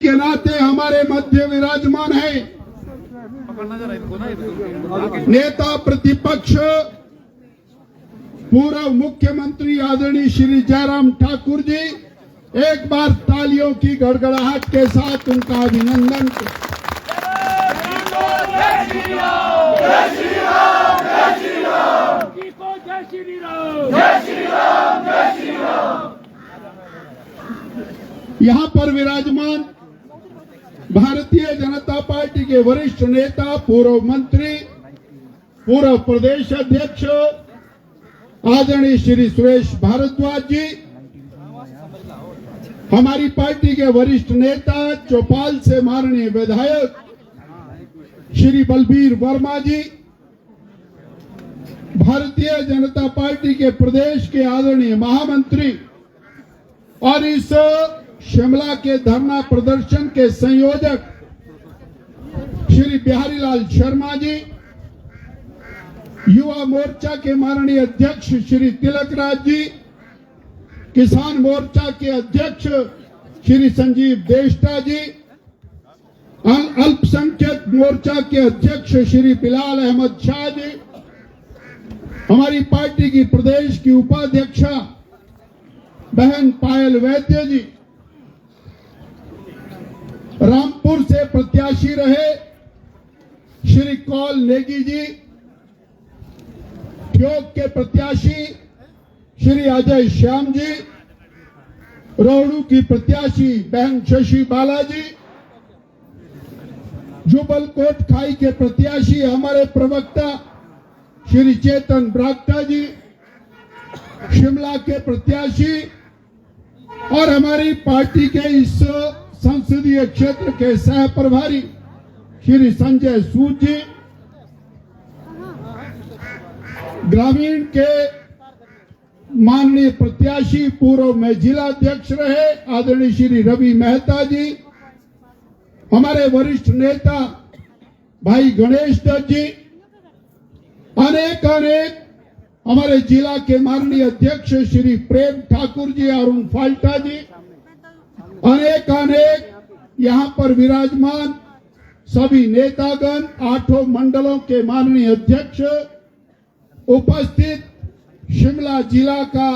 के नाते हमारे मध्य विराजमान है नेता प्रतिपक्ष पूर्व मुख्यमंत्री आदरणीय श्री जयराम ठाकुर जी। एक बार तालियों की गड़गड़ाहट के साथ उनका अभिनंदन। यहाँ पर विराजमान भारतीय जनता पार्टी के वरिष्ठ नेता, पूर्व मंत्री, पूर्व प्रदेश अध्यक्ष आदरणीय श्री सुरेश भारद्वाज जी, हमारी पार्टी के वरिष्ठ नेता चौपाल से माननीय विधायक श्री बलबीर वर्मा जी, भारतीय जनता पार्टी के प्रदेश के आदरणीय महामंत्री और इस शिमला के धरना प्रदर्शन के संयोजक श्री बिहारी लाल शर्मा जी, युवा मोर्चा के माननीय अध्यक्ष श्री तिलक राज जी, किसान मोर्चा के अध्यक्ष श्री संजीव देष्टा जी, अल्पसंख्यक मोर्चा के अध्यक्ष श्री बिलाल अहमद शाह जी, हमारी पार्टी की प्रदेश की उपाध्यक्षा बहन पायल वैद्य जी, रामपुर से प्रत्याशी रहे श्री कौल नेगी जी, ठियोग के प्रत्याशी श्री अजय श्याम जी, रोहड़ू की प्रत्याशी बहन शशि बालाजी, जुबलकोट खाई के प्रत्याशी हमारे प्रवक्ता श्री चेतन ब्राक्टा जी, शिमला के प्रत्याशी और हमारी पार्टी के इस संसदीय क्षेत्र के सह प्रभारी श्री संजय सूद जी, ग्रामीण के माननीय प्रत्याशी पूर्व में जिला अध्यक्ष रहे आदरणीय श्री रवि मेहता जी, हमारे वरिष्ठ नेता भाई गणेश दत्त जी, अनेक हमारे जिला के माननीय अध्यक्ष श्री प्रेम ठाकुर जी, अरुण फाल्टा जी, अनेक यहाँ पर विराजमान सभी नेतागण, 8 मंडलों के माननीय अध्यक्ष उपस्थित, शिमला जिला का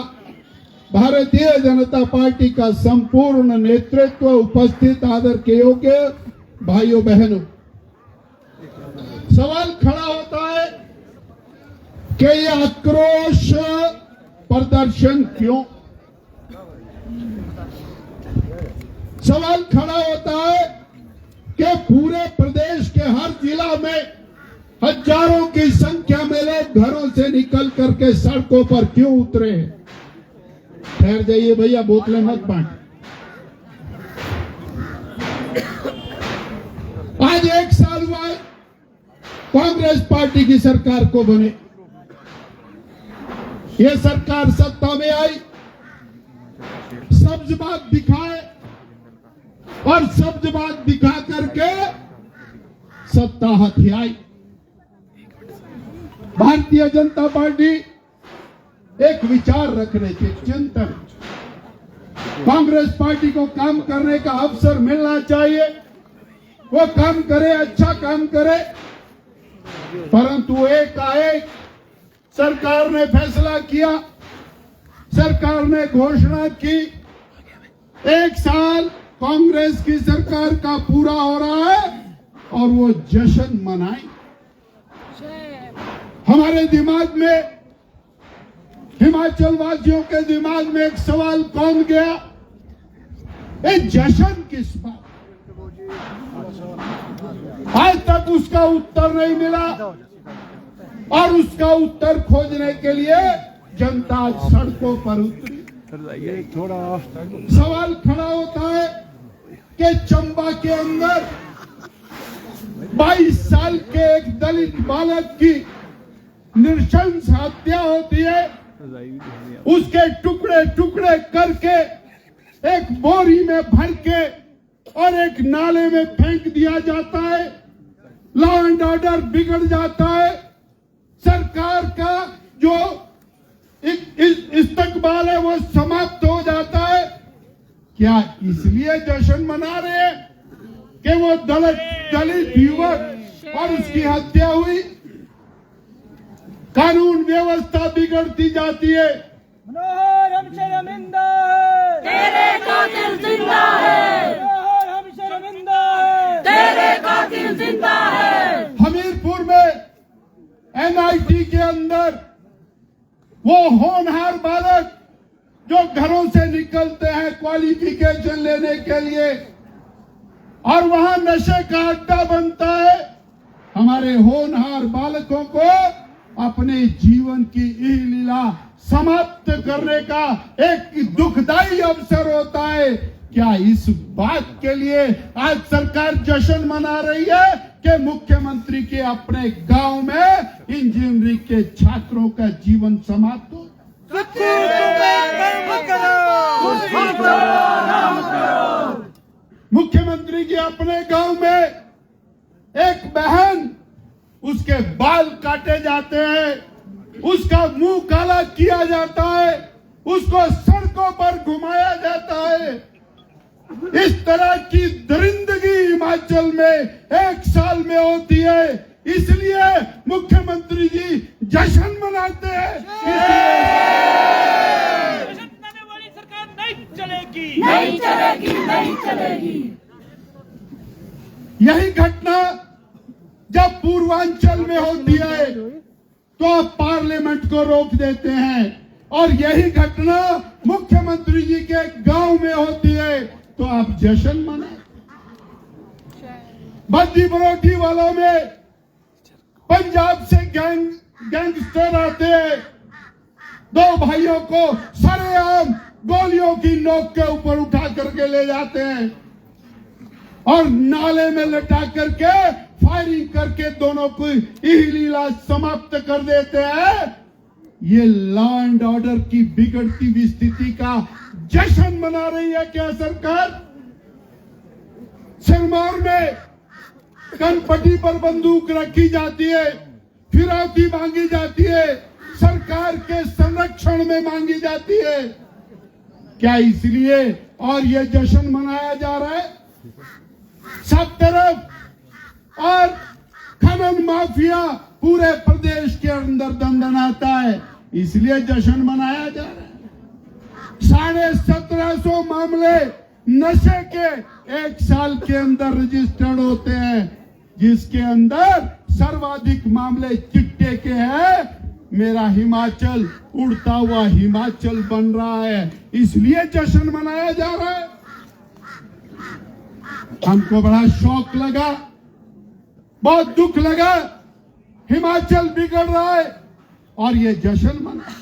भारतीय जनता पार्टी का संपूर्ण नेतृत्व उपस्थित, आदर के योग्य भाइयों बहनों, सवाल खड़ा होता है कि ये आक्रोश प्रदर्शन क्यों? सवाल खड़ा होता है कि पूरे प्रदेश के हर जिला में हजारों की संख्या में लोग घरों से निकल करके सड़कों पर क्यों उतरे हैं? ठहर जाइए भैया, बोतलें मत बांट। आज 1 साल हुआ है कांग्रेस पार्टी की सरकार को बने। ये सरकार सत्ता में आई, सब्ज बात दिखाए और सब्ज बात दिखा करके सत्ता हथियाई। भारतीय जनता पार्टी एक विचार रख रही थी, चिंतन। कांग्रेस पार्टी को काम करने का अवसर मिलना चाहिए, वो काम करे, अच्छा काम करे, परंतु एकाएक सरकार ने फैसला किया, सरकार ने घोषणा की, 1 साल कांग्रेस की सरकार का पूरा हो रहा है और वो जश्न मनाए। हमारे दिमाग में, हिमाचल वासियों के दिमाग में एक सवाल कौन गया, ये जश्न किस बात? आज तक उसका उत्तर नहीं मिला और उसका उत्तर खोजने के लिए जनता सड़कों पर उतरी। सवाल खड़ा होता है कि चंबा के अंदर 22 साल के एक दलित बालक की नृशंस हत्या होती है, उसके टुकड़े टुकड़े करके एक बोरी में भर के और एक नाले में फेंक दिया जाता है, लॉ एंड ऑर्डर बिगड़ जाता है, सरकार का जो इस्तकबाल है वो समाप्त हो जाता है। क्या इसलिए जश्न मना रहे हैं? कि वो दलित युवक और उसकी हत्या हुई, कानून व्यवस्था बिगड़ती जाती है। मनोहर हम शर्मिंदा है, तेरे कातिल जिंदा है। मनोहर हम शर्मिंदा है, तेरे कातिल जिंदा है। हमीरपुर में एनआईटी के अंदर वो होनहार बालक जो घरों से निकलते हैं क्वालिफिकेशन लेने के लिए और वहां नशे का अड्डा बनता है, हमारे होनहार बालकों को अपने जीवन की यह लीला समाप्त करने का एक दुखदाई अवसर होता है। क्या इस बात के लिए आज सरकार जश्न मना रही है कि मुख्यमंत्री के अपने गांव में इंजीनियरिंग के छात्रों का जीवन समाप्त हो? मुख्यमंत्री के अपने गांव में एक बहन, उसके बाल काटे जाते हैं, उसका मुंह काला किया जाता है, उसको सड़कों पर घुमाया जाता है। इस तरह की दरिंदगी हिमाचल में एक साल में होती है, इसलिए मुख्यमंत्री जी जश्न मनाते हैं। जश्न मनाने वाली सरकार नहीं चलेगी, नहीं चलेगी, नहीं चलेगी। यही घटना जब पूर्वांचल में होती है तो आप पार्लियामेंट को रोक देते हैं, और यही घटना मुख्यमंत्री जी के गांव में होती है तो आप जश्न मनाते। बद्दी बरोठी वालों में पंजाब से गैंगस्टर आते हैं, दो भाइयों को सरेआम गोलियों की नोक के ऊपर उठा करके ले जाते हैं और नाले में लटा करके फायरिंग करके दोनों को यही लीला समाप्त कर देते हैं। ये लॉ एंड ऑर्डर की बिगड़ती हुई स्थिति का जश्न मना रही है क्या सरकार? सिरमौर में कनपट्टी पर बंदूक रखी जाती है, फिरौती मांगी जाती है, सरकार के संरक्षण में मांगी जाती है। क्या इसलिए और ये जश्न मनाया जा रहा है? सब तरफ और खनन माफिया पूरे प्रदेश के अंदर दंदनाता है, इसलिए जश्न मनाया जा रहा है। 1750 मामले नशे के एक साल के अंदर रजिस्टर्ड होते हैं, जिसके अंदर सर्वाधिक मामले चिट्टे के हैं। मेरा हिमाचल उड़ता हुआ हिमाचल बन रहा है, इसलिए जश्न मनाया जा रहा है। हमको बड़ा शौक लगा, बहुत दुख लगा, हिमाचल बिगड़ रहा है और ये जश्न मना।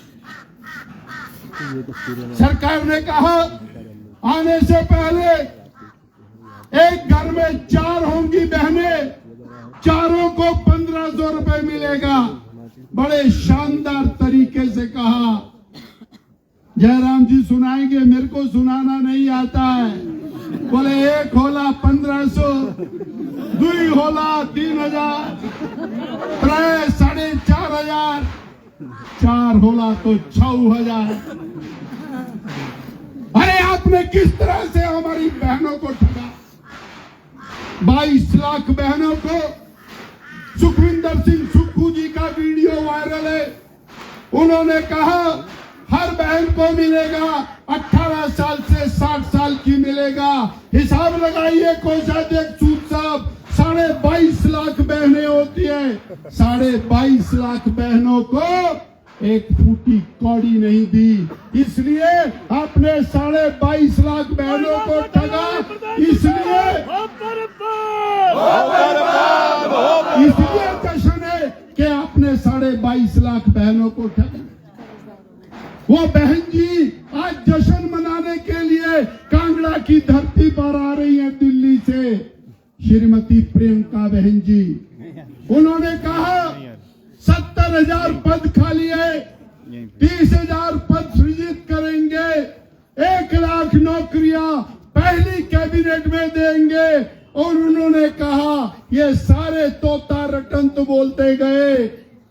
सरकार ने कहा आने से पहले एक घर में 4 होंगी बहनें, चारों को 1500 रुपए मिलेगा। बड़े शानदार तरीके से कहा। जयराम जी सुनाएंगे, मेरे को सुनाना नहीं आता है। बोले 1 होला 1500, 2 होला 3000, 3 4,500, 4 होला तो 6000। अरे आपने किस तरह से हमारी बहनों को ठगा? 22 लाख बहनों को। सुखविंदर सिंह सुक्खू जी का वीडियो वायरल है, उन्होंने कहा हर बहन को मिलेगा, 18 साल से 60 साल की मिलेगा। हिसाब लगाइए कोषाध्यक्ष सूद साहब, 22.5 लाख बहनें होती है, 22.5 लाख बहनों को एक फूटी कौड़ी नहीं दी, इसलिए आपने 22.5 लाख बहनों को ठगा। इसलिए जश्न है कि आपने 22.5 लाख बहनों को ठगा। वो बहन जी आज जश्न मनाने के लिए कांगड़ा की धरती पर आ रही है दिल्ली से, श्रीमती प्रियंका बहन जी। उन्होंने कहा 70,000 पद खाली है, 30,000 पद सृजित करेंगे, 1 लाख नौकरियां पहली कैबिनेट में देंगे। और उन्होंने कहा ये सारे तोता रटन तो बोलते गए,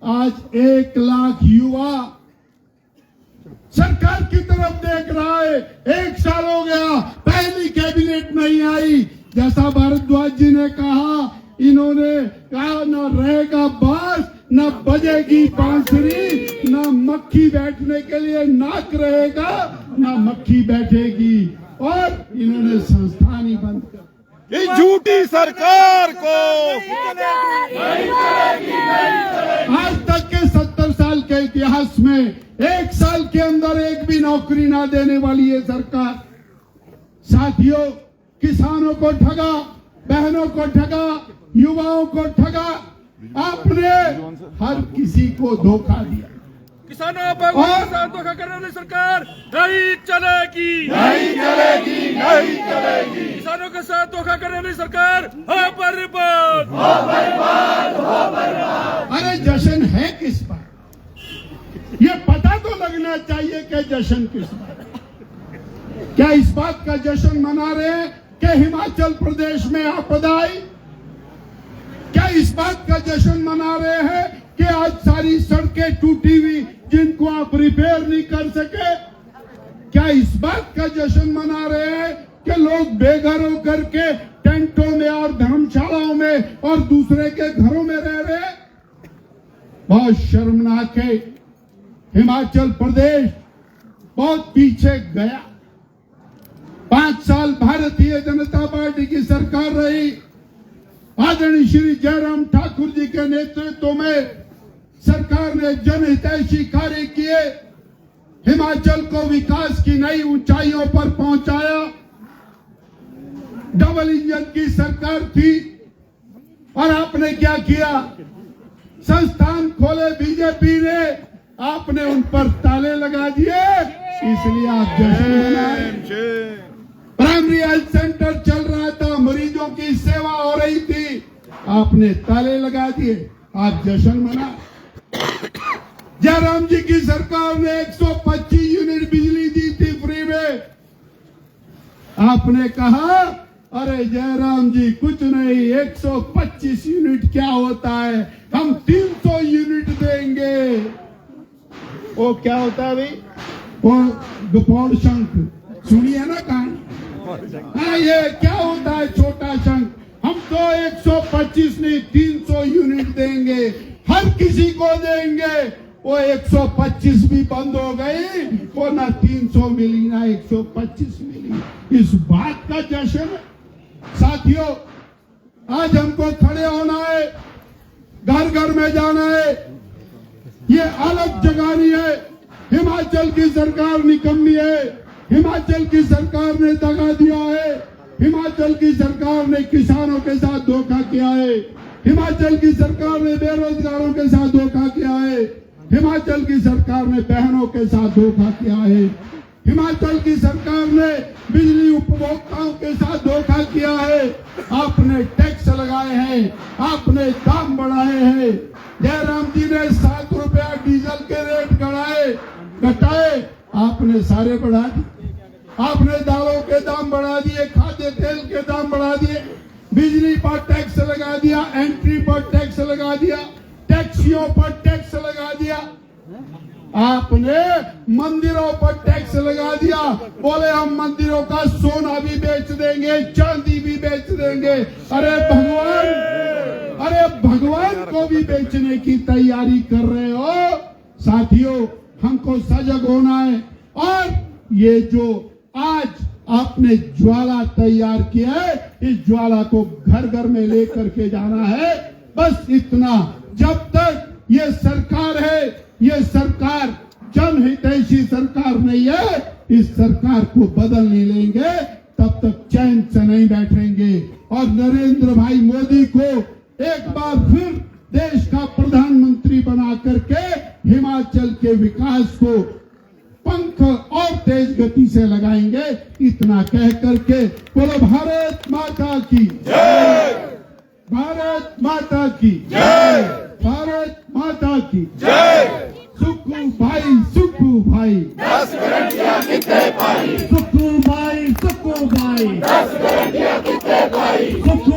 आज 1 लाख युवा सरकार की तरफ देख रहा है। 1 साल हो गया, पहली कैबिनेट नहीं आई, जैसा भारद्वाज जी ने कहा, इन्होंने कहा न रहेगा बांस, न बजेगी बांसुरी, न मक्खी बैठने के लिए नाक रहेगा, न मक्खी बैठेगी। और इन्होंने संस्थान ही बंद कर। इस झूठी सरकार को आज तक के 70 साल के इतिहास में एक साल के अंदर एक भी नौकरी ना देने वाली ये सरकार। साथियों, किसानों को ठगा, बहनों को ठगा, युवाओं को ठगा, आपने हर किसी को धोखा दिया। किसानों पर धोखा करने वाली सरकार नहीं चलेगी, नहीं चलेगी, नहीं चलेगी। किसानों के साथ धोखा करने वाली सरकार हो बर्बाद, अरे जश्न है किस बात? ये पता तो लगना चाहिए कि जश्न किस बात। क्या इस बात का जश्न मना रहे हैं कि हिमाचल प्रदेश में आपदा आई? क्या इस बात का जश्न मना रहे हैं कि आज सारी सड़कें टूटी हुई जिनको आप रिपेयर नहीं कर सके? क्या इस बात का जश्न मना रहे हैं कि लोग बेघर होकर के टेंटों में और धर्मशालाओं में और दूसरे के घरों में रह रहे हैं? बहुत शर्मनाक है। हिमाचल प्रदेश बहुत पीछे गया। 5 साल भारतीय जनता पार्टी की सरकार रही। आदरणीय श्री जयराम ठाकुर जी के नेतृत्व में सरकार ने जनहितैषी कार्य किए, हिमाचल को विकास की नई ऊंचाइयों पर पहुंचाया। डबल इंजन की सरकार थी और आपने क्या किया? संस्थान खोले बीजेपी ने, आपने उन पर ताले लगा दिए, इसलिए आप जश्न मनाए। प्राइमरी हेल्थ सेंटर चल रहा था, मरीजों की सेवा हो रही थी, आपने ताले लगा दिए, आप जश्न मना। जयराम जी की सरकार ने 125 यूनिट बिजली दी थी फ्री में। आपने कहा अरे जयराम जी कुछ नहीं, 125 यूनिट क्या होता है, हम 300 यूनिट देंगे। वो क्या होता है भाई? वो दुपौड़ शंख सुनिए ना कहानी। हाँ, ये क्या होता है छोटा शंख? हम तो 125 नहीं 300 यूनिट देंगे, हर किसी को देंगे। वो 125 भी बंद हो गई, वो ना 300 मिली ना 125 मिली। इस बात का जश्न है। साथियों, आज हमको खड़े होना है, घर घर में जाना है, ये अलग जगानी है। हिमाचल की सरकार निकम्मी है, हिमाचल की सरकार ने दगा दिया है, हिमाचल की सरकार ने किसानों के साथ धोखा किया है, हिमाचल की सरकार ने बेरोजगारों के साथ धोखा किया है, हिमाचल की सरकार ने बहनों के साथ धोखा किया है, हिमाचल की सरकार ने बिजली उपभोक्ताओं के साथ धोखा किया है। आपने टैक्स लगाए हैं, आपने दाम बढ़ाए हैं। जयराम जी ने 7 रुपया डीजल के रेट घटाए, आपने सारे बढ़ा दिए। आपने दालों के दाम बढ़ा दिए, खाद्य तेल के दाम बढ़ा दिए, बिजली पर टैक्स लगा दिया, एंट्री पर टैक्स लगा दिया, टैक्सियों पर टैक्स लगा दिया। आपने मंदिरों पर टैक्स लगा दिया, बोले हम मंदिरों का सोना भी बेच देंगे, चांदी भी बेच देंगे। अरे भगवान को भी बेचने की तैयारी कर रहे हो। साथियों, हमको सजग होना है। और ये जो आज आपने ज्वाला तैयार किया है, इस ज्वाला को घर घर में लेकर के जाना है। बस इतना, जब तक ये सरकार है, ये सरकार जनहितैषी सरकार नहीं है, इस सरकार को बदल नहीं लेंगे तब तक चैन से नहीं बैठेंगे। और नरेंद्र भाई मोदी को एक बार फिर देश का प्रधानमंत्री बना करके हिमाचल के विकास को पंख और तेज गति से लगाएंगे। इतना कह करके बोलो भारत माता की जय, भारत माता की जय, भारत माता की जय। सुखू भाई, सुखू भाई 10 गारंटियां कितने पाई, सुखू भाई, सुखू भाई 10 गारंटियां कितने पाई, सुखू